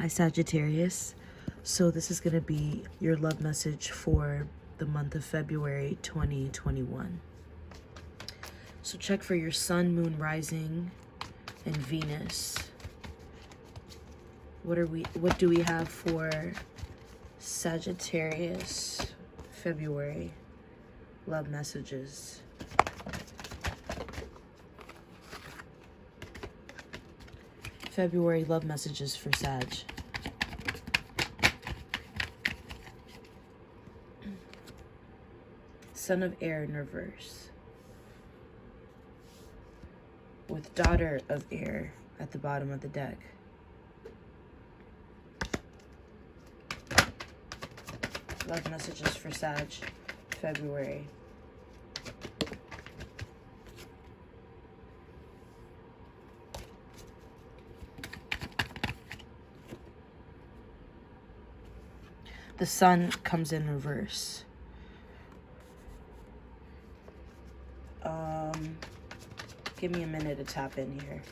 Hi Sagittarius. So this is going to be your love message for the month of February 2021. So check for your sun, moon, rising, and Venus. What do we have for Sagittarius February love messages? February love messages for Sag. Son of Air in reverse. With Daughter of Air at the bottom of the deck. Love messages for Sag, February. The Sun comes in reverse. Give me a minute to tap in here.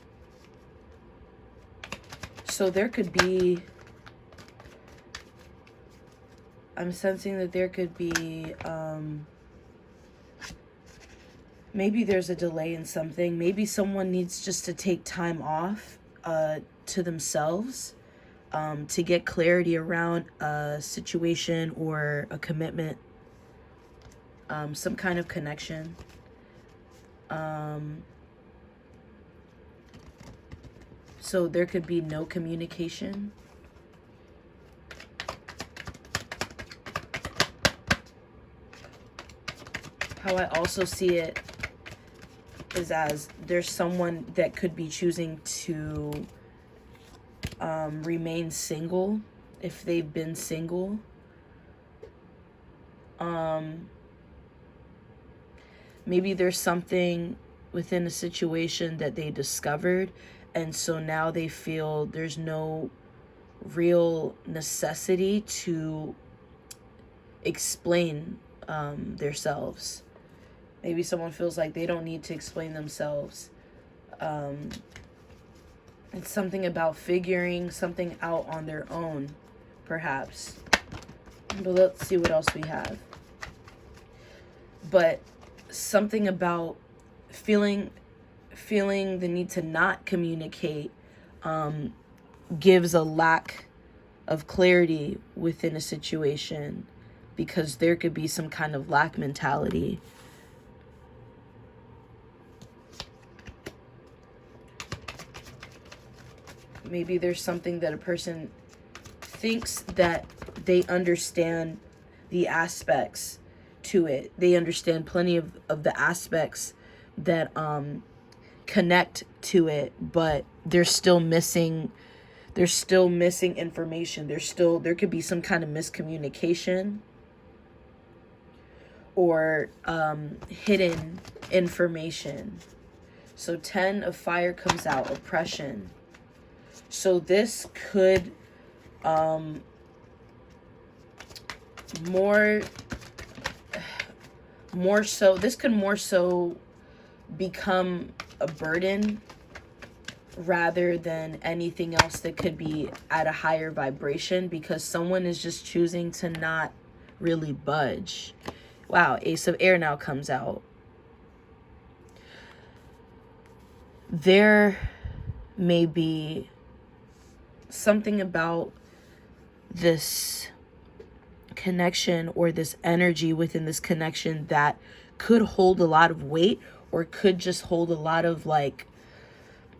So there could be, I'm sensing that there could be, maybe there's a delay in something. Maybe someone needs just to take time off to themselves to get clarity around a situation or a commitment, some kind of connection. So there could be no communication. How I also see it is as there's someone that could be choosing to remain single if they've been single. Maybe there's something within a situation that they discovered, and so now they feel there's no real necessity to explain themselves. Maybe someone feels like they don't need to explain themselves. It's something about figuring something out on their own, perhaps. But let's see what else we have. But something about feeling the need to not communicate gives a lack of clarity within a situation, because there could be some kind of lack mentality. Maybe there's something that a person thinks that they understand the aspects to it. They understand plenty of the aspects that connect to it, but they're still missing information. There could be some kind of miscommunication or hidden information. So 10 of Fire comes out, oppression. So this could more so become a burden rather than anything else that could be at a higher vibration, because someone is just choosing to not really budge. Wow, Ace of Air now comes out. There may be something about this connection or this energy within this connection that could hold a lot of weight, or could just hold a lot of, like,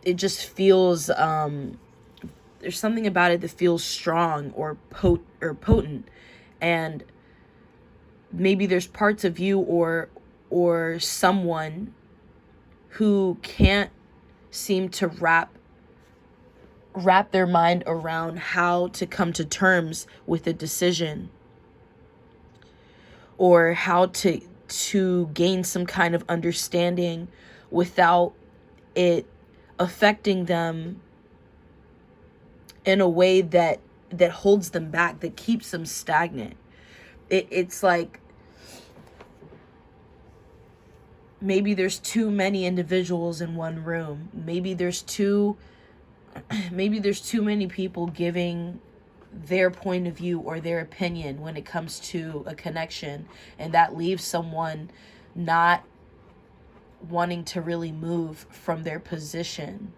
it just feels there's something about it that feels strong or potent, and maybe there's parts of you or someone who can't seem to wrap their mind around how to come to terms with a decision, or how to gain some kind of understanding without it affecting them in a way that holds them back, that keeps them stagnant. It's like maybe there's too many individuals in one room. Maybe there's too maybe there's too many people giving their point of view or their opinion when it comes to a connection, and that leaves someone not wanting to really move from their position.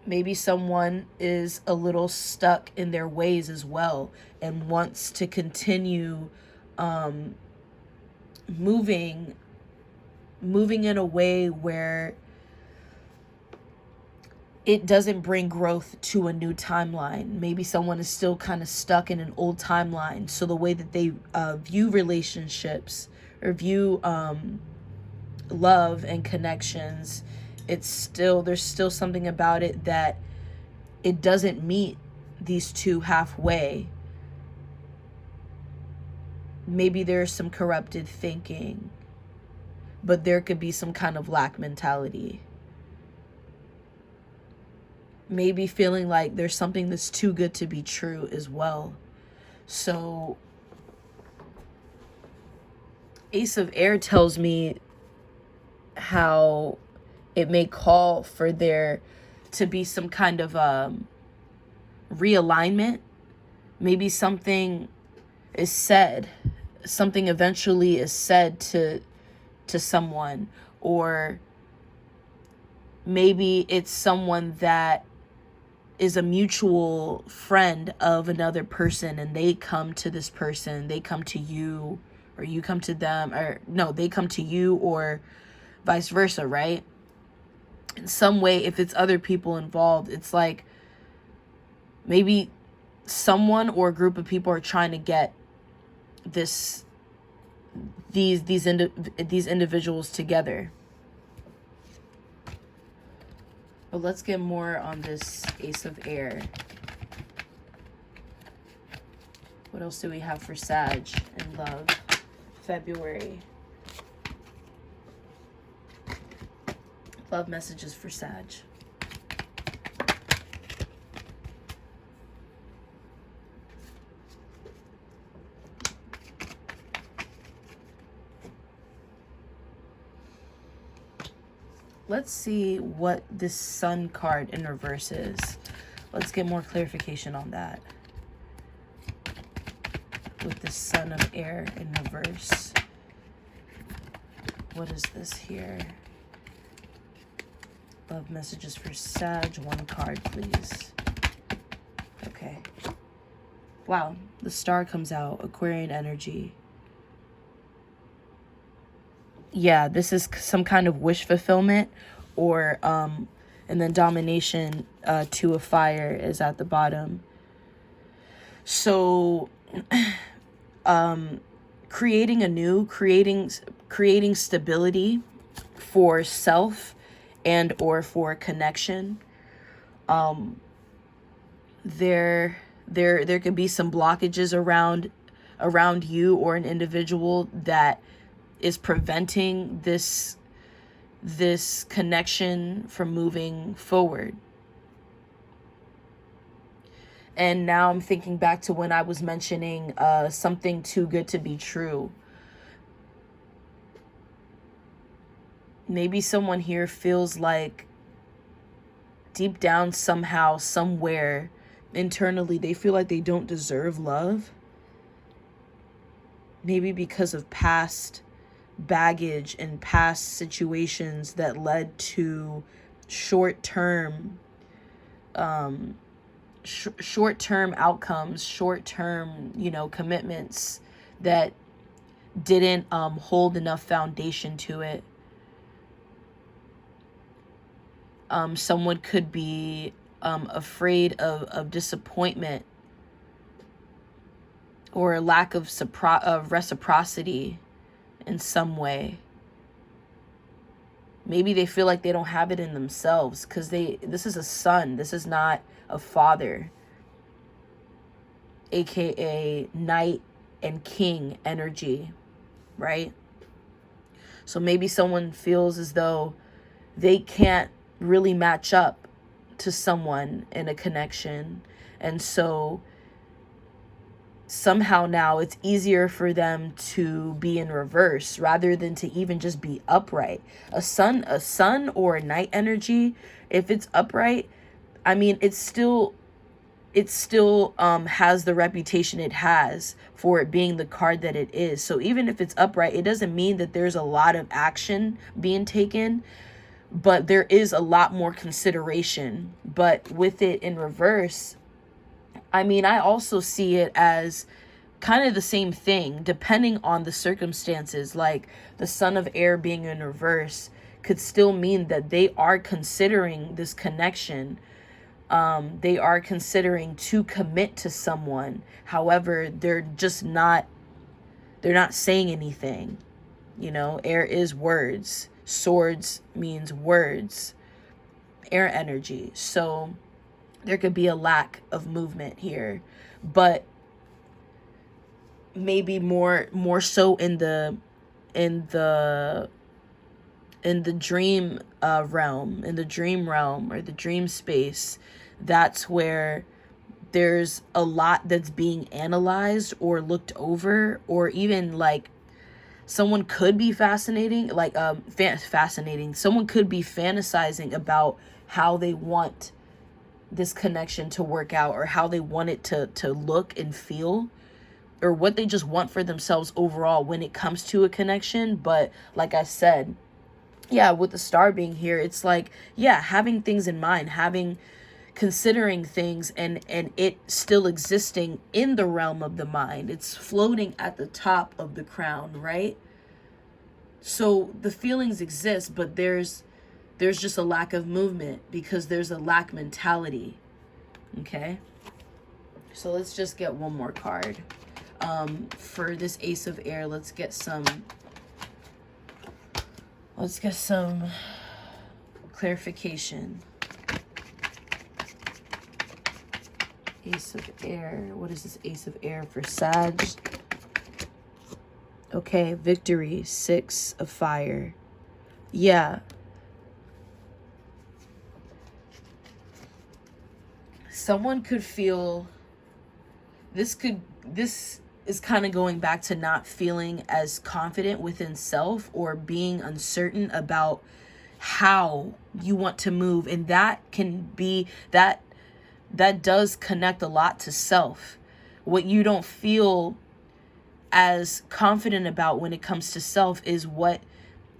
Maybe someone is a little stuck in their ways as well and wants to continue moving in a way where it doesn't bring growth to a new timeline. Maybe someone is still kind of stuck in an old timeline. So the way that they view relationships or view love and connections, there's still something about it that it doesn't meet these two halfway. Maybe there's some corrupted thinking, but there could be some kind of lack mentality. Maybe feeling like there's something that's too good to be true as well. So Ace of Air tells me how it may call for there to be some kind of realignment. Maybe something is said, something eventually is said to someone, or maybe it's someone that is a mutual friend of another person, and they come to this person, they come to you, or you come to them, or no, they come to you, or vice versa, right? In some way, if it's other people involved, it's like maybe someone or a group of people are trying to get these individuals together. But let's get more on this Ace of Air. What else do we have for Sag in love? February. Love messages for Sag. Let's see what this Sun card in reverse is. Let's get more clarification on that. With the Sun of Air in reverse. What is this here? Love messages for Sag. One card, please. Okay. Wow. The Star comes out. Aquarian energy. Yeah, this is some kind of wish fulfillment, or and then domination. Two of Fire is at the bottom. So creating anew, creating stability for self and or for connection. There could be some blockages around you or an individual that is preventing this connection from moving forward. And now I'm thinking back to when I was mentioning something too good to be true. Maybe someone here feels like deep down, somehow, somewhere, internally, they feel like they don't deserve love. Maybe because of past baggage and past situations that led to short-term outcomes, short-term, commitments that didn't hold enough foundation to it. Someone could be afraid of disappointment or a lack of reciprocity in some way. Maybe they feel like they don't have it in themselves because this is a son. This is not a father. AKA Knight and King energy, right? So maybe someone feels as though they can't really match up to someone in a connection. And so somehow now it's easier for them to be in reverse rather than to even just be upright. A sun or a night energy, if it's upright, I mean, it still has the reputation it has for it being the card that it is. So even if it's upright, it doesn't mean that there's a lot of action being taken, but there is a lot more consideration. But with it in reverse, I mean, I also see it as kind of the same thing, depending on the circumstances. Like the Son of Air being in reverse could still mean that they are considering this connection. They are considering to commit to someone. However, they're not saying anything. You know, air is words. Swords means words. Air energy. So there could be a lack of movement here, but maybe more so in the dream realm, in the dream realm or the dream space. That's where there's a lot that's being analyzed or looked over, or even like someone could be fascinating, like fascinating. Someone could be fantasizing about how they want this connection to work out, or how they want it to look and feel, or what they just want for themselves overall when it comes to a connection. But like I said, yeah, with the star being here, it's like, yeah, having things in mind, considering things, and it still existing in the realm of the mind. It's floating at the top of the crown, right? So the feelings exist, but there's just a lack of movement because there's a lack mentality. Okay, so let's just get one more card. For this Ace of Air, let's get some clarification. Ace of Air. What is this Ace of Air for Sag? Okay, victory. 6 of Fire. Yeah. Someone could feel this is kind of going back to not feeling as confident within self, or being uncertain about how you want to move. And that can be that does connect a lot to self. What you don't feel as confident about when it comes to self is what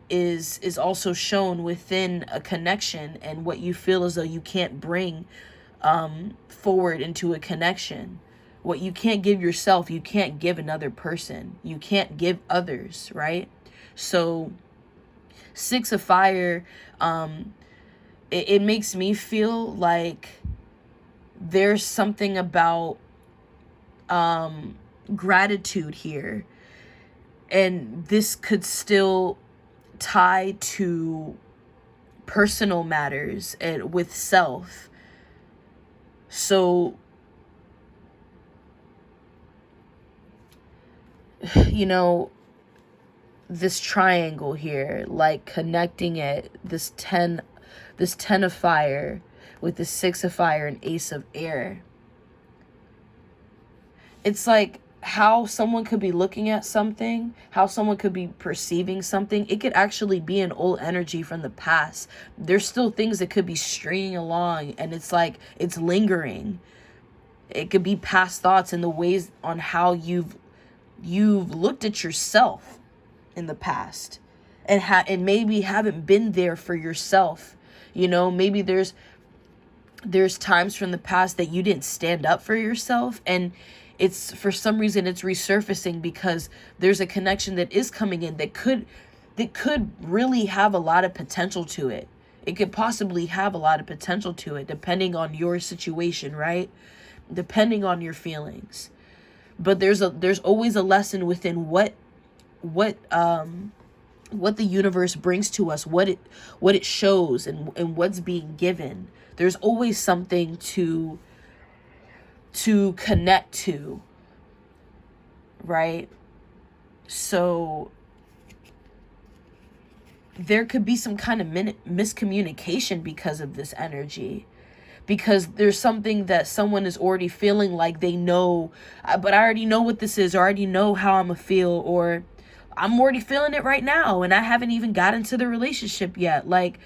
is also shown within a connection, and what you feel as though you can't bring forward into a connection. What you can't give yourself, you can't give another person. You can't give others, right? So 6 of Fire, it makes me feel like there's something about gratitude here, and this could still tie to personal matters and with self. So, you know, this triangle here, like connecting it, this 10 of Fire with the 6 of Fire and Ace of Air. It's like how someone could be looking at something, how someone could be perceiving something. It could actually be an old energy from the past. There's still things that could be stringing along, and it's like it's lingering. It could be past thoughts and the ways on how you've looked at yourself in the past, and maybe haven't been there for yourself. You know, maybe there's times from the past that you didn't stand up for yourself, and it's for some reason it's resurfacing because there's a connection that is coming in that could really have a lot of potential to it. It could possibly have a lot of potential to it, depending on your situation, right? Depending on your feelings. But there's always a lesson within what the universe brings to us, what it shows, and what's being given. There's always something to connect to, right? So there could be some kind of miscommunication because of this energy. because there's something that someone is already feeling like they know, but I already know what this is, or I already know how I'm gonna feel, or I'm already feeling it right now and I haven't even got into the relationship yet. Like,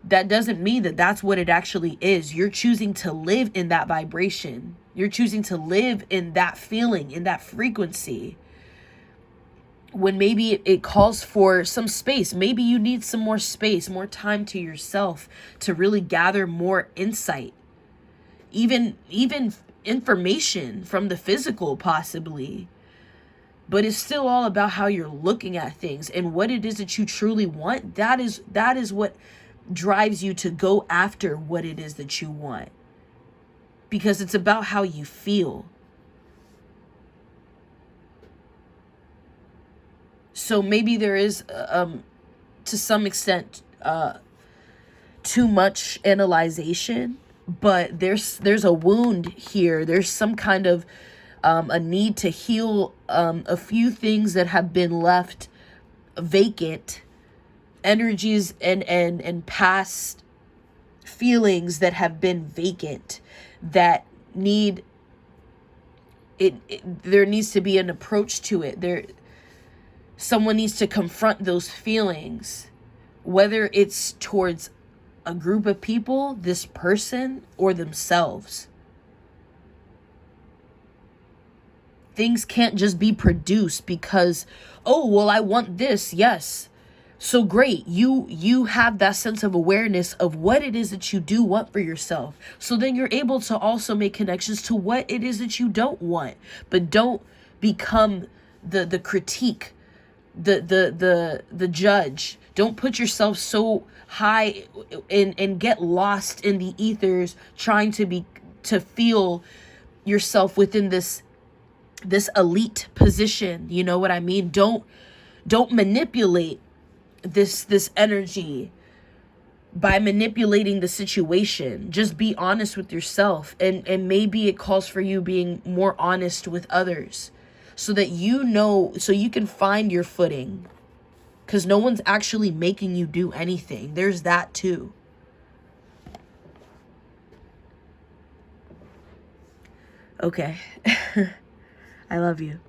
that doesn't mean that that's what it actually is. You're choosing to live in that vibration. You're choosing to live in that feeling, in that frequency. When maybe it calls for some space. Maybe you need some more space, more time to yourself to really gather more insight. Even information from the physical, possibly. But it's still all about how you're looking at things and what it is that you truly want. That is what drives you to go after what it is that you want. Because it's about how you feel. So maybe there is, to some extent, too much analyzation, but there's a wound here. There's some kind of a need to heal a few things that have been left vacant, energies and past feelings that have been vacant, that need it. There needs to be an approach to it. Someone needs to confront those feelings, whether it's towards a group of people, this person, or themselves. Things can't just be produced because, oh, well, I want this. Yes. So great. You have that sense of awareness of what it is that you do want for yourself. So then you're able to also make connections to what it is that you don't want. But don't become the critique, the judge. Don't put yourself so high and get lost in the ethers trying to feel yourself within this elite position. You know what I mean? Don't manipulate this energy by manipulating the situation. Just be honest with yourself, and maybe it calls for you being more honest with others, so that so you can find your footing, because no one's actually making you do anything. There's that too. Okay. I love you.